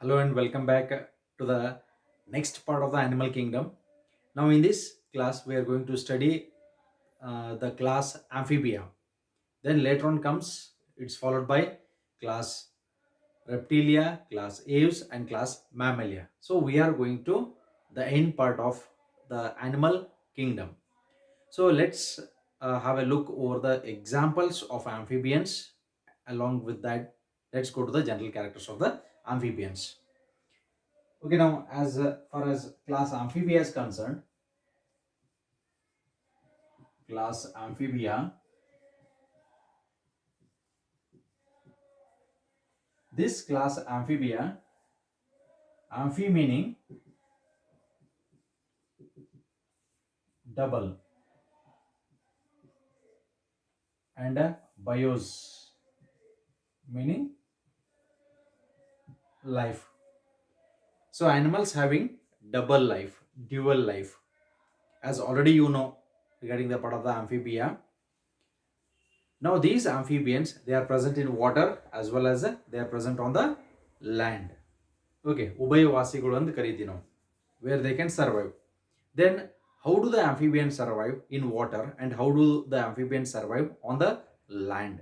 Hello and welcome back to the next part of the animal kingdom. Now, in this class, we are going to study the class Amphibia. Then later on comes it's followed by class Reptilia, class Aves, and class Mammalia. So we are going to the end part of the animal kingdom. So let's have a look over the examples of amphibians. Along with that, let's go to the general characters of the amphibians. Okay, now as far as class Amphibia is concerned, class Amphibia, this class Amphibia, amphi meaning double, and bios meaning life. So animals having double life, dual life. As already you know regarding the part of the Amphibia. Now these amphibians, they are present in water as well as they are present on the land. Okay, ಉಭಯವಾಸಿಗಳು ಅಂತ ಕರಿತೀವಿ ನಾವು, where they can survive. Then how do the amphibians survive in water and how do the amphibians survive on the land?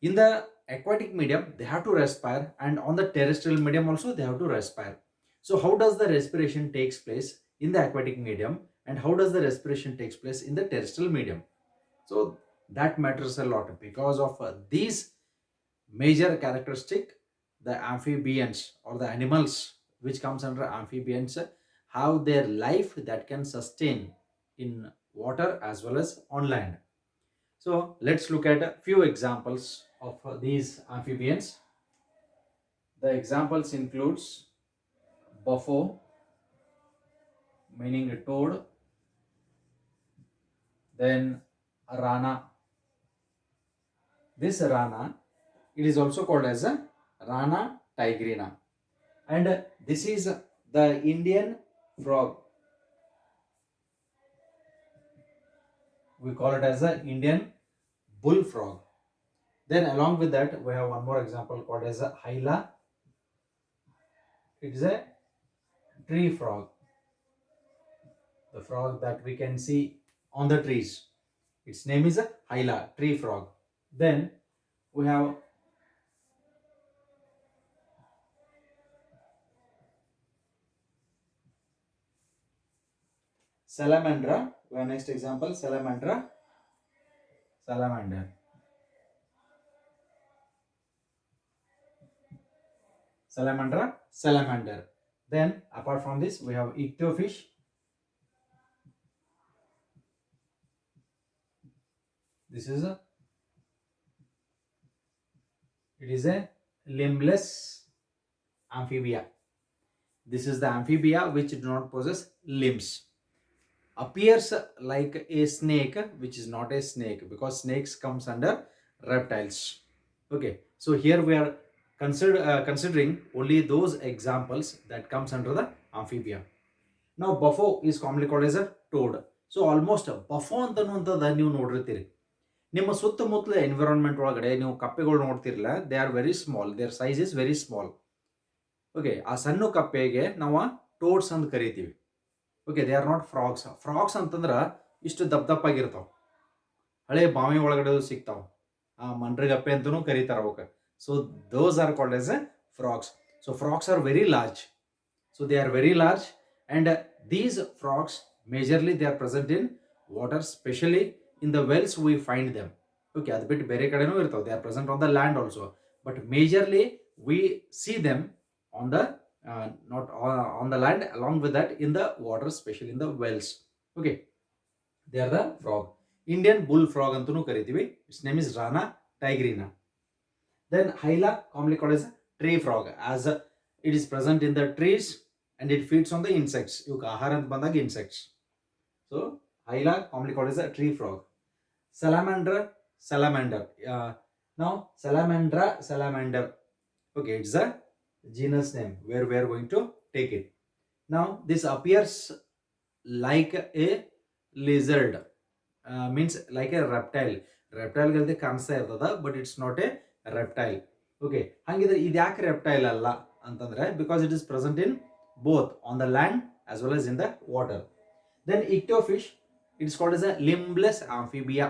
In the aquatic medium they have to respire, and on the terrestrial medium also they have to respire. So how does the respiration takes place in the aquatic medium and how does the respiration takes place in the terrestrial medium? So that matters a lot because of these major characteristic. The amphibians or the animals which comes under amphibians have their life that can sustain in water as well as on land. So let's look at a few examples of these amphibians. The examples includes buffo meaning a toad, then rana. This rana, it is also called as a rana tigrina, and this is the Indian frog. We call it as the Indian bullfrog. Then along with that, we have one more example called as a hyla. It is a tree frog, the frog that we can see on the trees. Its name is a hyla, tree frog. Then we have salamandra. We have next example, salamandra, salamander. Salamandra, salamander. Then apart from this, we have ictofish. This is a, it is a limbless amphibia. This is the amphibia which do not possess limbs. Appears like a snake, which is not a snake because snakes comes under reptiles. Okay, so here we are considering only those examples that comes under the amphibia. Now buffo is commonly called as a toad. So almost buffo ಅಂತನ್ನುವಂಥದ್ದು ನೀವು ನೋಡಿರ್ತೀರಿ. ನಿಮ್ಮ ಸುತ್ತಮುತ್ತಲ environment ಒಳಗಡೆ ನೀವು ಕಪ್ಪೆಗಳು ನೋಡ್ತಿರಲ್ಲ, they are very small, their size is very small. Okay, ಆ ಸಣ್ಣ ಕಪ್ಪೆಗೆ ನಾವು ಟೋಡ್ಸ್ ಅಂತ ಕರಿತೀವಿ. Okay, they are not frogs. Frogs ಅಂತಂದ್ರೆ ಇಷ್ಟು ದಪ್ಪ ಹಳೆ ಬಾವಿ ಒಳಗಡೆ ಸಿಗ್ತಾವ, ಆ ಮಂಡ್ರಗಪ್ಪೆ ಅಂತಲೂ ಕರೀತಾರೆ ಅವಕ್ಕೆ. So those are called as a frogs. So frogs are very large. So they are very large and these frogs majorly they are present in water, specially in the wells we find them. Okay, ಅದು ಬಿಟ್ಟು ಬೇರೆ ಕಡೆನೂ ಇರ್ತಾವೆ. They are present on the land also, but majorly we see them on the not on the land, along with that in the water, especially in the wells. Okay, they are the frog. Indian bullfrog antunu kariತೀವಿ. Its name is Rana tigrina. Then hyla, commonly called as tree frog, as it is present in the trees and it feeds on the insects. ಇವಕ್ಕೆ ಆಹಾರ ಅಂತ ಬಂದಾಗ insects. So hyla, commonly called as a tree frog. Salamander. Now salamander. Okay, it's a genus name where we are going to take it. Now this appears like a lizard, means like a reptile. Reptile galde ಕಾಣಿಸ್ತಾ ಇರ್ತದ, but it's not a reptile. Okay, ಹಂಗಿದ್ರೆ ಇದು ಯಾಕೆ reptile ಅಲ್ಲ ಅಂತಂದ್ರೆ because it is present in both on the land as well as in the water. Then ichtyofish, it is called as a limbless amphibia.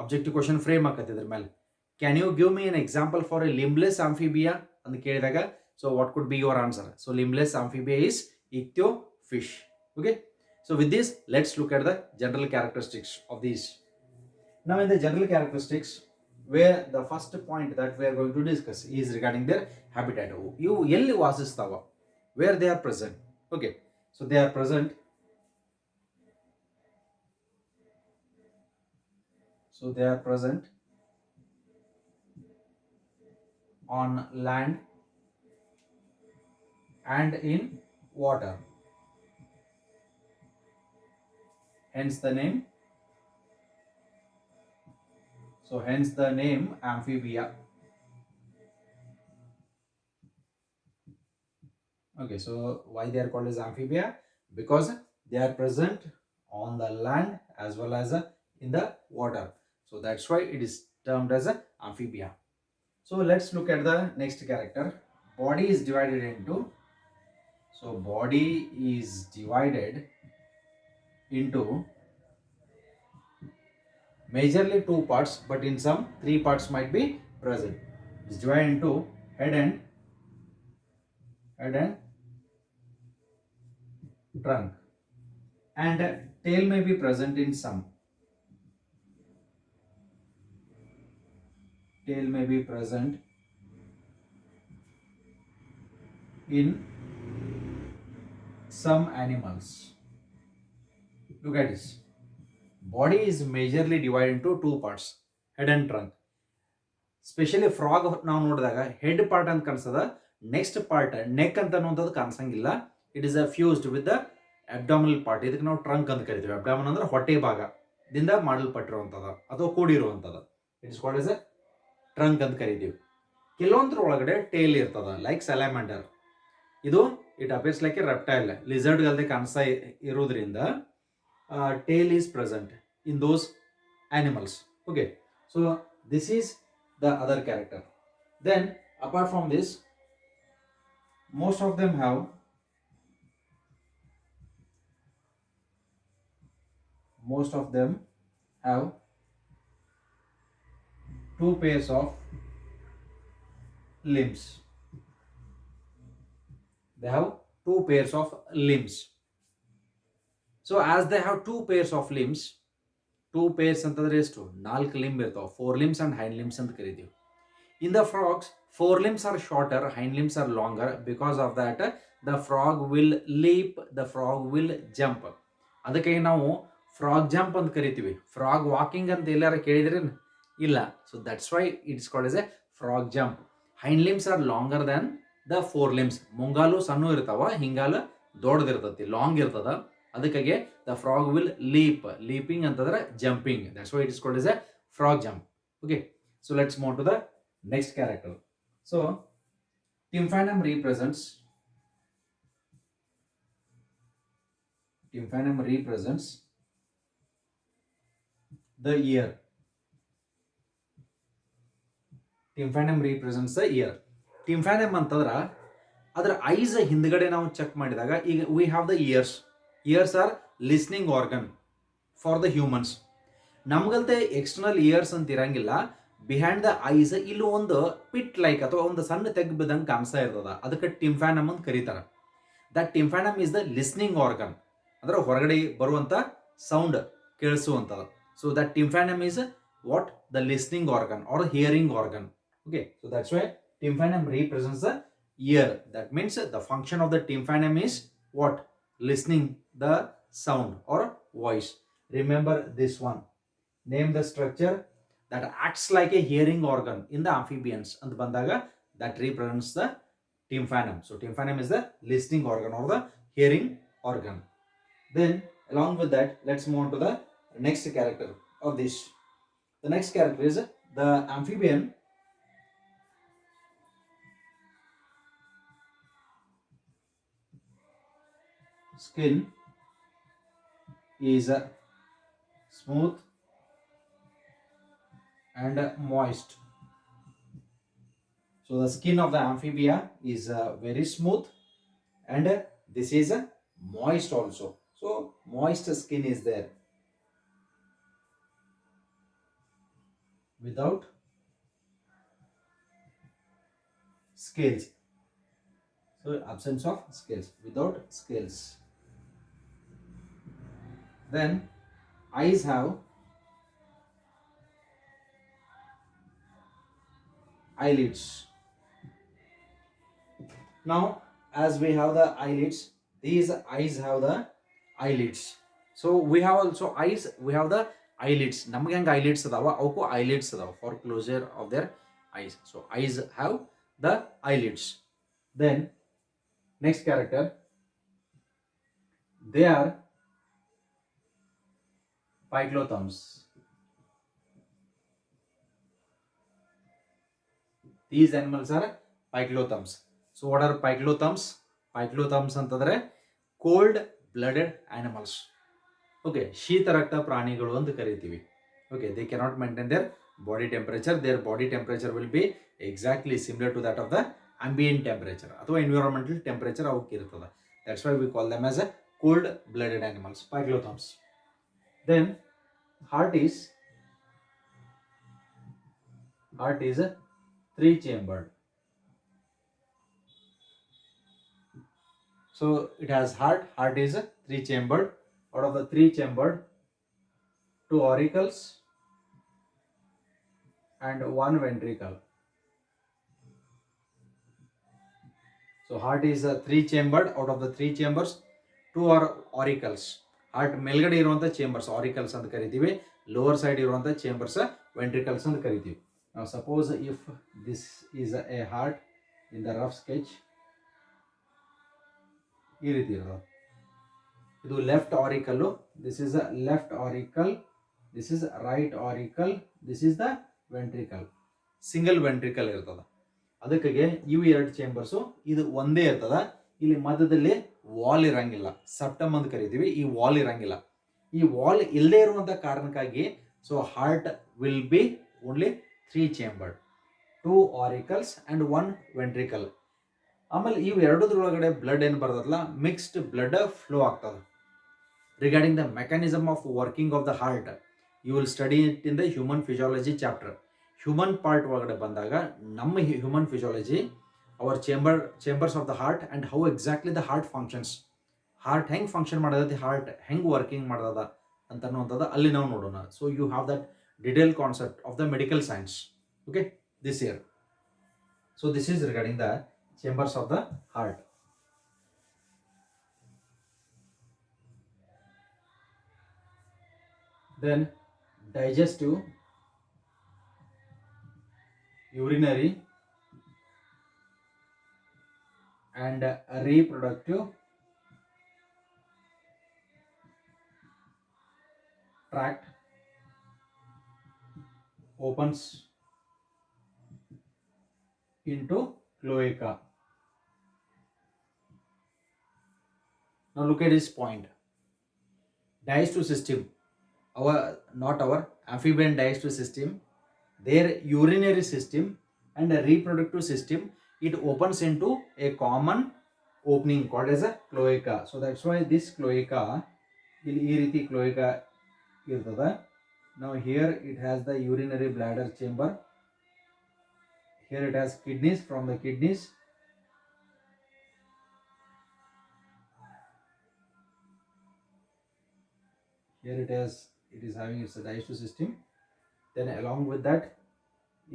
Objective question frame ಆಗತ್ತೆ ಇದ್ರ ಮೇಲೆ. Can you give me an example for a limbless amphibia ಅಂತ ಕೇಳಿದಾಗ, so what could be your answer? So limbless amphibia is ichtyofish. Okay, so with this let's look at the general characteristics of these. Now in the general characteristics, where the first point that we are going to discuss is regarding their habitat. ಇವು ಎಲ್ಲಿ ವಾಸಿಸ್ತಾವ, where they are present. Okay, so they are present, on land and in water, hence the name. So hence the name amphibia. Okay, so why they are called as amphibia? Because they are present on the land as well as in the water. So that's why it is termed as amphibia. So let's look at the next character. Body is divided into, majorly two parts, but in some three parts might be present. It's divided into head and trunk, and tail may be present in some. Tail may be present in some animals. Look at this. Body is majorly divided into two parts, head and trunk. Specially frog ನಾವು ನೋಡಿದಾಗ head part ಅಂತ ಕಾಣಿಸ್ತದ, next part neck ಅಂತ ಅನ್ನುವಂಥದ್ದು ಕಾಣಿಸಂಗಿಲ್ಲ. It is fused with the abdominal part. ಇದಕ್ಕೆ ನಾವು trunk ಅಂತ ಕರಿತೀವಿ. ಅಬ್ಡಾಮಿನ್ ಅಂದ್ರೆ ಹೊಟ್ಟೆ ಭಾಗದಿಂದ ಮಾಡಲ್ಪಟ್ಟಿರುವಂಥದ್ದು ಅಥವಾ ಕೂಡಿರುವಂಥದ್ದು. It is called as a trunk ಅಂತ ಕರಿತೀವಿ. ಕೆಲವೊಂದ್ರ ಒಳಗಡೆ ಟೇಲ್ ಇರ್ತದ, ಲೈಕ್ ಸ್ಯಾಲಮ್ಯಾಂಡರ್. ಇದು it appears like a reptile, lizard ಗಲ್ದೆ ಕಾಣಿಸ್ತಾ ಇರೋದ್ರಿಂದ tail is present in those animals. Okay, so this is the other character. Then apart from this, most of them have two pairs of limbs. They have two pairs of limbs. So as they have two pairs of limbs, two pairs ಅಂತಂದ್ರೆ ಎಷ್ಟು, 4 limb ಇರ್ತಾವೆ. 4 limbs and hind limbs ಅಂತ ಕರಿತೀವಿ. In the frogs, 4 limbs are shorter, hind limbs are longer. Because of that, the frog will leap, the frog will jump. ಅದಕ್ಕೆ ನಾವು frog jump ಅಂತ ಕರಿತೀವಿ. Frog walking ಅಂತ ಎಲ್ಲಾರು ಕೇಳಿದ್ರಿ? ಇಲ್ಲ. So that's why it's called as a frog jump. Hind limbs are longer than the 4 limbs. ಮುಂಗಾಲು ಸಣ್ಣ ಇರ್ತಾವ, ಹಿಂಗಾಲು ದೊಡ್ಡದಿರ್ತತಿ, ಲಾಂಗ್ ಇರ್ತದ. ಅದಕ್ಕಾಗಿ the frog will leap. Leaping ಅಂತಂದ್ರೆ jumping. That's why it is called as a frog jump. Okay, so let's move to the next character. So tympanum represents the ear. Tympanum represents the ear. Tympanum ಅಂತಂದ್ರ ಅದರ ice ಹಿಂದ್ಗಡೆ ನಾವು check ಮಾಡಿದಾಗ, ಈಗ we have the ears. Ears are listening organ for the humans. ನಮ್ಗಲ್ತೆ external ears ಅಂತ ಇರಂಗಿಲ್ಲ. Behind the ice ಇಲ್ಲಿ ಒಂದು ಪಿಟ್ ಲೈಕ್ ಅಥವಾ ಒಂದು ಸಣ್ಣ ತೆಗ್ ಬಿದ್ದಂಗೆ ಕಾಣಿಸ್ತಾ ಇರ್ತದ. ಅದಕ್ಕೆ ಟಿಂಫಾನಮ್ ಅಂತ ಕರೀತಾರೆ. That tympanum is the listening organ, ಅಂದ್ರೆ ಹೊರಗಡೆ ಬರುವಂತ ಸೌಂಡ್ ಕೇಳಿಸುವಂಥದ್ದು. So that tympanum is what, the listening organ or hearing organ. Okay, so that's why tympanum represents the ear. That means the function of the tympanum is what? Listening the sound or voice. Remember this one. Name the structure that acts like a hearing organ in the amphibians. And bandaga that represents the tympanum. So tympanum is the listening organ or the hearing organ. Then along with that, let's move on to the next character of this. The next character is the amphibian skin is smooth and moist. So the skin of the amphibia is very smooth, and this is moist also. So moist skin is there without scales. So absence of scales, without scales. Then eyes have eyelids. Now, as we have the eyelids, these eyes have the eyelids. So we have also eyes, we have the eyelids. ನಮಗೆ ಹೆಂಗೆ eyelids ಅದಾವ ಅವಕ್ಕೂ eyelids ಅದಾವ for closure of their eyes. So eyes have the eyelids. Then next character, they are pyglothums. These animals are pyglothums. So what are pyglothums? Pyglothums ಅಂತಂದ್ರೆ cold blooded animals. Okay, ಶೀತರಕ್ತ ಪ್ರಾಣಿಗಳು ಅಂತ ಕರಿತೀವಿ. Okay, they cannot maintain their body temperature. Their body temperature will be exactly similar to that of the ambient temperature ಅಥವಾ environmental temperature ಅವಕ್ಕೆ ಇರ್ತದೆ. That's why we call them as a cold blooded animals, pyglothums. Then heart is a three chambered. So it has heart is a three chambered. Out of the three chambered, two auricles and one ventricle. So heart is a three chambered. Out of the three chambers, two are auricles. Heart ಮೇಲ್ಗಡೆ ಇರುವಂತ chambers auricles ಅಂತ ಕರಿತೀವಿ. Lower side ಇರುವಂತ chambers ventricles ಅಂತ ಕರಿತೀವಿ. Now suppose if this is a heart in the rough sketch, ಈ ರೀತಿ ಇರೋದು. ಇದು left auricle, this is left auricle, this is right auricle, this is the ventricle. Single ventricle ಇರ್ತದ. ಅದಕ್ಕಾಗಿ ಇವು ಎರಡು ಚೇಂಬರ್ಸು ಇದು ಒಂದೇ ಇರ್ತದ. ಇಲ್ಲಿ ಮಧ್ಯದಲ್ಲಿ ವಾಲ್ ಇರಂಗಿಲ್ಲ, ಸಪ್ಟಮ್ ಅಂತ ಕರಿತೀವಿ. ಈ ವಾಲ್ ಇರಂಗಿಲ್ಲ. ಈ ವಾಲ್ ಇಲ್ಲದೆ ಇರುವಂತ ಕಾರಣಕ್ಕಾಗಿ so heart will be only three chambered, two auricles and one ventricle. ಆಮೇಲೆ ಇವು ಎರಡರೊಳಗಡೆ ಬ್ಲಡ್ ಏನು ಬರ್ತದಲ್ಲ, ಮಿಕ್ಸ್ಡ್ ಬ್ಲಡ್ ಫ್ಲೋ ಆಗ್ತದೆ. Regarding the mechanism of working of the heart, you will study it in the human physiology chapter. Human part ಒಳಗಡೆ ಬಂದಾಗ ನಮ್ಮ human physiology, our chambers of the heart and how exactly the heart functions. Heart ಹೆಂಗೆ function ಮಾಡೋದೈತಿ, heart ಹೆಂಗೆ working ಮಾಡೋದ ಅಂತ ಅನ್ನುವಂಥದ್ದು ಅಲ್ಲಿ ನಾವು ನೋಡೋಣ. So you have that detail concept of the medical science. Okay, this year. So this is regarding the chambers of the heart. Then digestive, urinary and reproductive tract opens into cloaca. Now look at this point. Digestive system, not our amphibian digestive system, their urinary system and a reproductive system, it opens into a common opening called as a cloaca. So that's why this cloaca, ಈ ರೀತಿ cloaca ಇರ್ತದ. Now here it has the urinary bladder chamber. Here it has kidneys. From the kidneys here it is having its digestive system. Then along with that,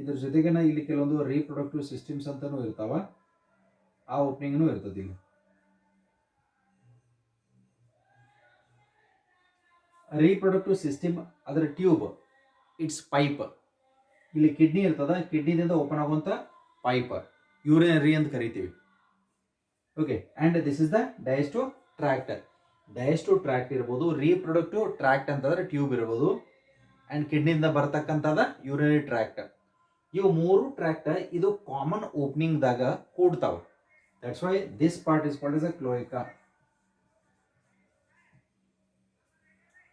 ಇದ್ರ ಜೊತೆಗೆ ಇಲ್ಲಿ ಕೆಲವೊಂದು reproductive systems ಅಂತಾನೂ ಇರ್ತಾವ. ಆ ಓಪನಿಂಗ್ನೂ ಇರ್ತದೆ ಇಲ್ಲಿ. ರೀಪ್ರೊಡಕ್ಟಿವ್ ಸಿಸ್ಟಮ್ ಅದರ ಟ್ಯೂಬ್, ಇಟ್ಸ್ ಪೈಪ್. ಇಲ್ಲಿ ಕಿಡ್ನಿ ಇರ್ತದ, ಕಿಡ್ನಿದಿಂದ ಓಪನ್ ಆಗುವಂತ ಪೈಪ್ ಯೂರಿನರಿ ಅಂತ ಕರಿತೀವಿ. Okay, and this is the digestive tract. Digestive tract ಇರ್ಬೋದು, ರೀಪ್ರೊಡಕ್ಟಿವ್ ಟ್ರ್ಯಾಕ್ಟ್ ಅಂತಂದ್ರೆ ಟ್ಯೂಬ್ ಇರ್ಬೋದು, ಅಂಡ್ ಕಿಡ್ನಿಯಿಂದ ಬರ್ತಕ್ಕಂಥದ ಯೂರಿನರಿ ಟ್ರ್ಯಾಕ್ಟ್. ಇವು ಮೂರು ಟ್ರ್ಯಾಕ್ಟ್ ಇದು ಕಾಮನ್ ಓಪನಿಂಗ್ ದಾಗ ಕೂಡ್ತಾವ. That's why this part is called as a cloaca.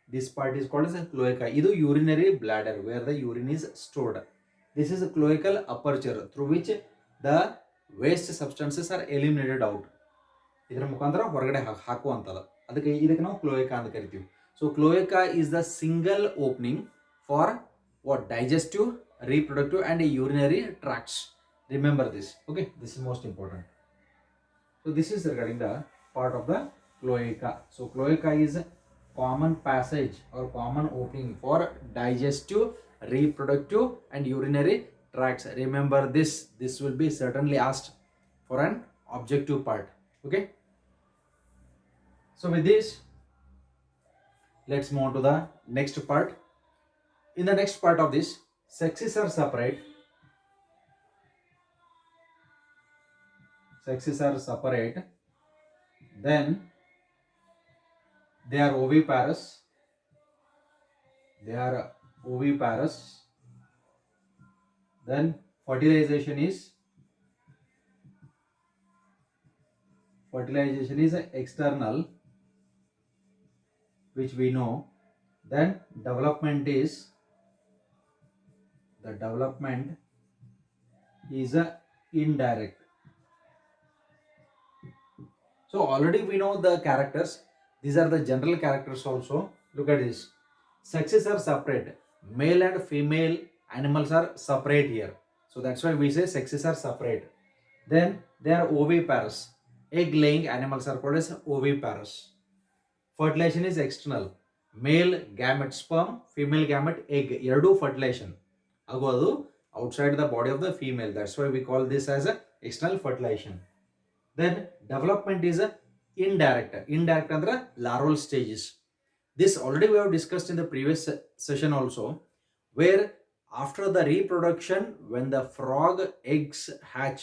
This part is called as a cloaca. ಇದು urinary bladder where the urine is stored. This is a cloacal aperture through which the waste substances are eliminated out. ಇದರ ಮುಖಾಂತರ ಹೊರಗಡೆ ಹಾಕುವಂಥದ್ದು, ಇದಕ್ಕೆ ನಾವು cloaca ಅಂತ ಕರಿತೀವಿ. So cloaca is the single opening for what digestive, reproductive and urinary tracts. Remember this. Okay, this is most important. So this is regarding the part of the cloaca. So cloaca is a common passage or common opening for digestive, reproductive and urinary tracts. Remember this. This will be certainly asked for an objective part. Okay, so with this, let's move on to the next part. In the next part of this, sexes are separate. Sexes are separate. Then they are oviparous. They are oviparous. Then fertilization is external, which we know. Then development is indirect. So already we know the characters. These are the general characters also. Look at this. Sexes are separate. Male and female animals are separate here. So that's why we say sexes are separate. Then they are oviparous. Egg laying animals are called as oviparous. Fertilization is external. Male gamete sperm, female gamete egg. Eradu fertilization agodu outside the body of the female. That's why we call this as a external fertilization. Then development is a indirect. Indirect andre larval stages. This already we have discussed in the previous session also, where after the reproduction, when the frog eggs hatch,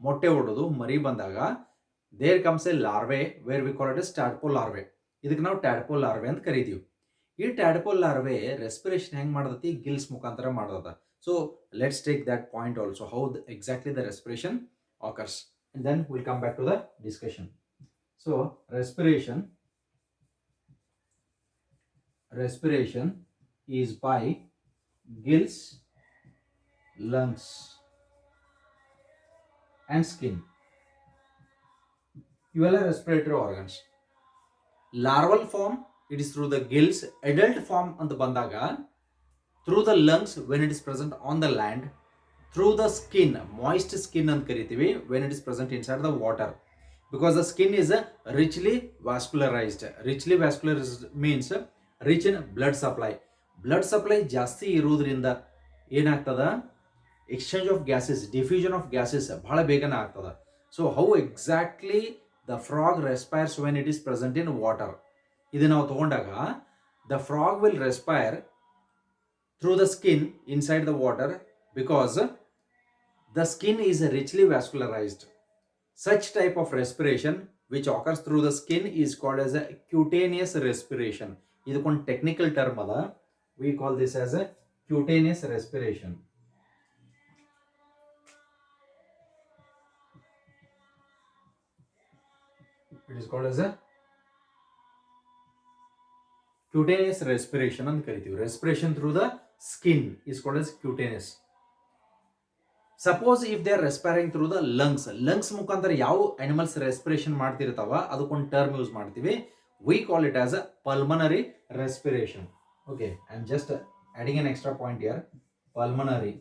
ಮೊಟ್ಟೆ ಹೊಡೆದು ಮರಿ ಬಂದಾಗ there comes a larvae where we call it as tadpole larvae. ಇದಕ್ಕೆ ನಾವು tadpole larvae ಅಂತ ಕರಿತೀವಿ. ಈ tadpole larvae respiration ಹೆಂಗ್ ಮಾಡತೈತಿ, ಗಿಲ್ಸ್ ಮುಖಾಂತರ ಮಾಡತೈತಿ. So let's take that point also, how exactly the respiration occurs, and then we'll come back to the discussion. So respiration is by gills, lungs and skin. Iವೆಲ್ಲ respiratory organs. Larval form, it is through the gills. Adult form ಅಂತ ಬಂದಾಗ through the lungs when it is present on the land. Through the skin, moist skin ಅಂತ ಕರಿತೀವಿ when it is present inside the water, because the skin is richly vascularized. Richly vascularized means rich in blood supply. Blood supply ಜಾಸ್ತಿ ಇರುವುದರಿಂದ ಏನಾಗ್ತದ, exchange of gases, diffusion of gases ಬಹಳ ಬೇಗನೆ ಆಗ್ತದ. So how exactly the frog respires when it is present in water? ಇದು ನಾವು ತಗೊಂಡಾಗ the frog will respire through the skin inside the water because the skin is richly vascularized. Such type of respiration which occurs through the skin is called as a cutaneous respiration. ಇದಕ್ಕೊಂದು technical term ಅದ, we call this as a cutaneous respiration. It is called as a cutaneous respiration ಅಂತ ಕರಿತೀವಿ. Respiration through the skin is called as cutaneous. Suppose if they are respiring through the lungs ಮುಖಾಂತರ ಯಾವ animals respiration ಮಾಡ್ತಿರ್ತಾವ ಅದಕ್ಕೊಂದು term use ಮಾಡ್ತೀವಿ. We call it as a pulmonary respiration. Okay, I'm just adding an extra point here. Pulmonary.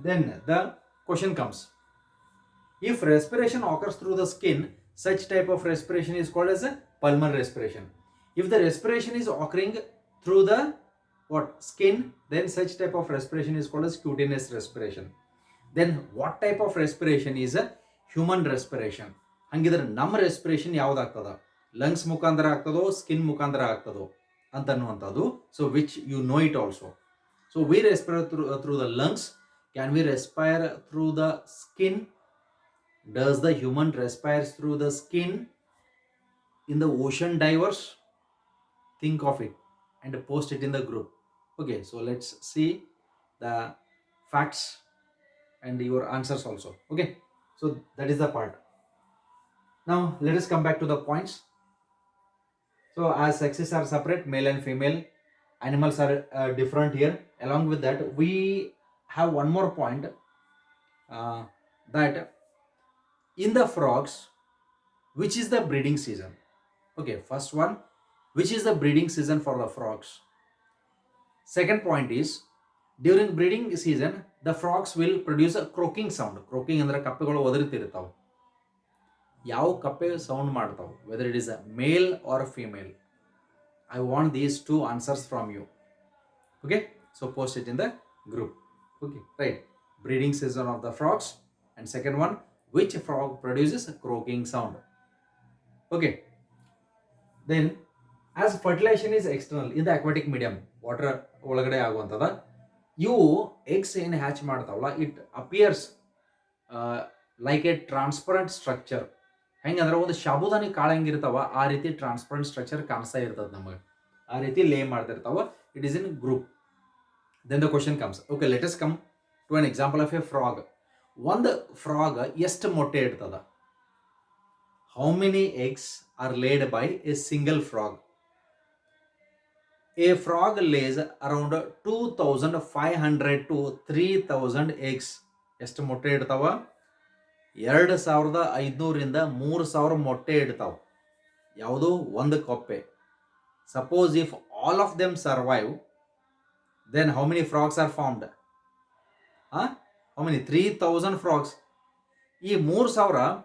Then the question comes, if respiration occurs through the skin, such type of respiration is called as a pulmonary respiration. If the respiration is occurring through the skin, then such type of respiration is called as cutaneous respiration. Then what type of respiration is a human respiration? ಹಂಗಿದ್ರೆ ನಮ್ಮ respiration ಯಾವ್ದಾಗ್ತದ, lungs ಮುಖಾಂತರ ಆಗ್ತದೋ skin ಮುಖಾಂತರ ಆಗ್ತದೋ ಅಂತ ಅನ್ನುವಂಥದ್ದು. So which you know it also. So we respire through the lungs. Can we respire through the skin? Does the human respires through the skin in the ocean divers? Think of it and post it in the group. Okay, so let's see the facts and your answers also. Okay, so that is the part. Now let us come back to the points. So as sexes are separate, male and female, animals are different here. Along with that, we have one more point, that in the frogs, which is the breeding season? Okay, first one, which is the breeding season for the frogs? Second point is, during breeding season, the frogs will produce a croaking sound. Croaking ಅಂದ್ರೆ ಕಪ್ಪೆಗಳು ಒದರುತ್ತಿರ್ತಾವೆ. ಯಾವ ಕಪ್ಪೆ sound ಮಾಡ್ತಾವೆ, whether it is a male or female? I want these two answers from you. Okay, so post it in the group. Okay, right. Breeding season of the frogs, and second one, which frog produces a croaking sound? Okay, then as fertilization is external in the aquatic medium, water ಒಳಗಡೆ ಆಗುವಂಥದ, ಇವು eggs ಏನು hatch ಮಾಡ್ತಾವಲ್ಲ, it appears like a transparent structure. ಹೆಂಗಂದ್ರೆ ಒಂದು ಶಾಬುದಾನಿ ಕಾಳು ಹೆಂಗಿರ್ತಾವ ಆ ರೀತಿ transparent structure ಕಾಣಿಸ್ತಾ ಇರ್ತದೆ ನಮಗೆ. ಆ ರೀತಿ ಲೇ ಮಾಡ್ತಿರ್ತಾವ. It is in group. Then the question comes, okay, let us come to an example of a frog. ಒಂದು ಫ್ರಾಗ್ ಎಷ್ಟು ಮೊಟ್ಟೆ ಇಡ್ತದ? How many eggs are laid by a single frog? A frog lays around 2500 to 3000 eggs. ಎಷ್ಟು ಮೊಟ್ಟೆ ಇಡ್ತಾವ? 2500ರಿಂದ 3000 ಮೊಟ್ಟೆ ಇಡ್ತಾವ. ಯಾವುದು? ಒಂದು ಕಪ್ಪೆ. Suppose if all of them survive, then how many frogs are formed? How many? 3000 frogs. ಈ 3000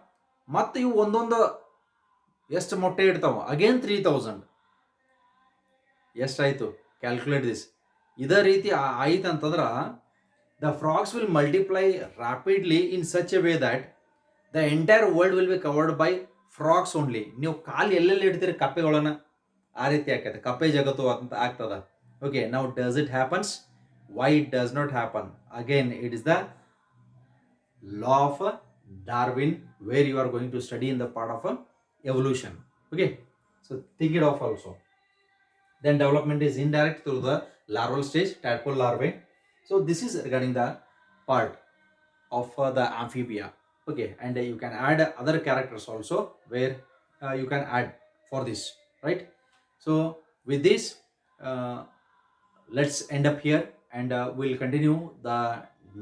ಮತ್ತೆ ಇವು ಒಂದೊಂದು ಎಷ್ಟು ಮೊಟ್ಟೆ ಇಡ್ತಾವ? ಅಗೇನ್ 3000. ಎಷ್ಟಾಯಿತು? Calculate this. ಇದೇ ರೀತಿ ಆಯ್ತು ಅಂತಂದ್ರೆ the frogs will multiply rapidly in such A way that the entire world will be covered by frogs only. ನೀವು ಕಾಲು ಎಲ್ಲೆಲ್ಲಿ ಇಡ್ತೀರಿ ಕಪ್ಪೆಗಳನ್ನ, ಆ ರೀತಿ ಆಕೈತೆ, ಕಪ್ಪೆ ಜಗತ್ತು ಅಂತ ಆಗ್ತದ. Okay, now does it happens? Why it does not happen? Again it is the law of Darwin, where you are going to study in the part of evolution. Okay, so think it of also. Then development is indirect through the larval stage, tadpole larvae. So this is regarding the part of the amphibia. Okay, and you can add other characters also where you can add for this, right? So with this, let's end up here, and we'll continue the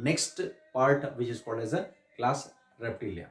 next part, which is called as a class Reptilia.